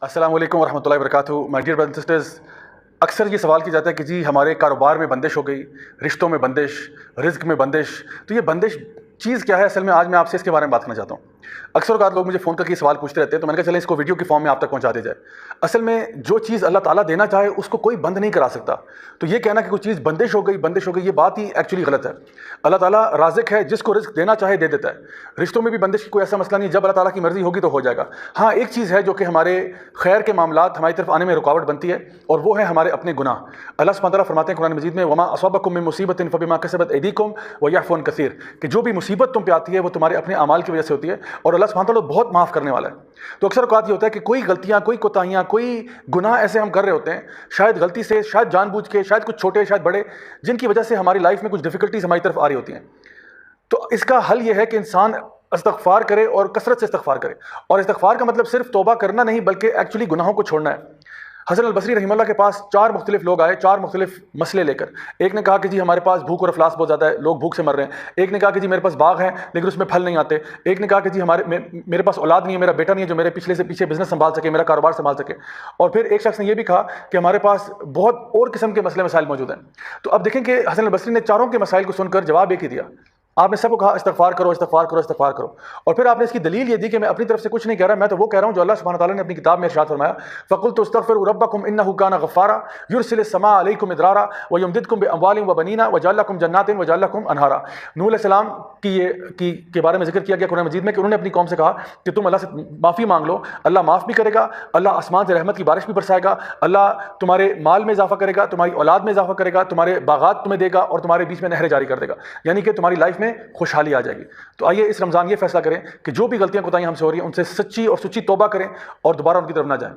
السلام علیکم ورحمۃ اللہ وبرکاتہ. My dear brothers and sisters, اکثر یہ سوال کیا جاتا ہے کہ جی ہمارے کاروبار میں بندش ہو گئی، رشتوں میں بندش، رزق میں بندش. تو یہ بندش چیز کیا ہے؟ اصل میں آج میں آپ سے اس کے بارے میں بات کرنا چاہتا ہوں. اکثر اوقات لوگ مجھے فون کر کے سوال پوچھتے رہتے ہیں، تو میں نے کہا چلیں اس کو ویڈیو کی فارم میں آپ تک پہنچا دیا جائے. اصل میں جو چیز اللہ تعالیٰ دینا چاہے اس کو کوئی بند نہیں کرا سکتا. تو یہ کہنا کہ کوئی چیز بندش ہو گئی، یہ بات ہی ایکچولی غلط ہے. اللہ تعالیٰ رازق ہے، جس کو رزق دینا چاہے دے دیتا ہے. رشتوں میں بھی بندش کی کوئی ایسا مسئلہ نہیں، جب اللہ تعالیٰ کی مرضی ہوگی تو ہو جائے گا. ہاں ایک چیز ہے جو کہ ہمارے خیر کے معاملات ہماری طرف آنے میں رکاوٹ بنتی ہے، اور وہ ہے ہمارے اپنے گناہ. اللہ سبحانہ وتعالیٰ فرماتے ہیں قرآن مجید میں، وما اصابکم من مصیبت فبما کسبت ایدیکم ویعفو عن کثیر، کہ جو بھی مصیبت تم پہ آتی ہے وہ تمہارے اپنے اعمال کی وجہ سے ہوتی ہے، اور اللہ سبحانہ وتعالیٰ بہت معاف کرنے والا ہے. تو اکثر اوقات یہ ہوتا ہے کہ کوئی غلطیاں، کوئی کوتاہیاں، کوئی گناہ ایسے ہم کر رہے ہوتے ہیں، شاید غلطی سے، شاید جان بوجھ کے، شاید کچھ چھوٹے، شاید بڑے، جن کی وجہ سے ہماری لائف میں کچھ ڈیفیکلٹیز ہماری طرف آ رہی ہوتی ہیں. تو اس کا حل یہ ہے کہ انسان استغفار کرے اور کثرت سے استغفار کرے. اور استغفار کا مطلب صرف توبہ کرنا نہیں، بلکہ ایکچولی گناہوں کو چھوڑنا ہے. حسن البصری رحمہ اللہ کے پاس 4 مختلف لوگ آئے، 4 مختلف مسئلے لے کر. ایک نے کہا کہ جی ہمارے پاس بھوک اور افلاس بہت زیادہ ہے، لوگ بھوک سے مر رہے ہیں. ایک نے کہا کہ جی میرے پاس باغ ہے لیکن اس میں پھل نہیں آتے. ایک نے کہا کہ جی میرے پاس اولاد نہیں ہے، میرا بیٹا نہیں ہے جو میرے پچھلے سے پیچھے بزنس سنبھال سکے، میرا کاروبار سنبھال سکے. اور پھر ایک شخص نے یہ بھی کہا کہ ہمارے پاس بہت اور قسم کے مسئلے مسائل موجود ہیں. تو اب دیکھیں کہ حسن البصری نے چاروں کے مسائل کو سن کر جواب ایک ہی دیا. آپ نے سب کو کہا استغفار کرو، استغفار کرو، استغفار کرو. اور پھر آپ نے اس کی دلیل یہ دی کہ میں اپنی طرف سے کچھ نہیں کہہ رہا، میں تو وہ کہہ رہا ہوں جو اللہ سبحانہ تعالیٰ نے اپنی کتاب میں ارشاد فرمایا، فَقُلْتُ اسْتَغْفِرُوا رَبَّكُمْ إِنَّهُ كَانَ غَفَّارًا يُرْسِلِ السَّمَاءَ عَلَيْكُمْ مِدْرَارًا وَيُمْدِدْكُمْ بِأَمْوَالٍ وَبَنِينَ وَيَجْعَلْ لَكُمْ جَنَّاتٍ وَيَجْعَلْ لَكُمْ أَنْهَارًا. نوح علیہ السلام کے بارے میں ذکر کیا گیا قرآن مجید میں کہ انہوں نے اپنی قوم سے کہا کہ تم اللہ سے معافی مانگ لو، اللہ معاف بھی کرے گا، اللہ آسمان سے رحمت کی بارش بھی برسائے گا، اللہ تمہارے مال میں اضافہ کرے گا، تمہاری اولاد میں اضافہ کرے گا، تمہارے باغات تمہیں دے گا، اور تمہارے بیچ میں نہریں جاری کر دے گا. یعنی کہ تمہاری لائف میں خوشحالی آ جائے گی. تو آئیے اس رمضان یہ فیصلہ کریں کہ جو بھی غلطیاں کوتاہیاں ہم سے ہو رہی ہیں ان سے سچی اور سچی توبہ کریں اور دوبارہ ان کی طرف نہ جائیں.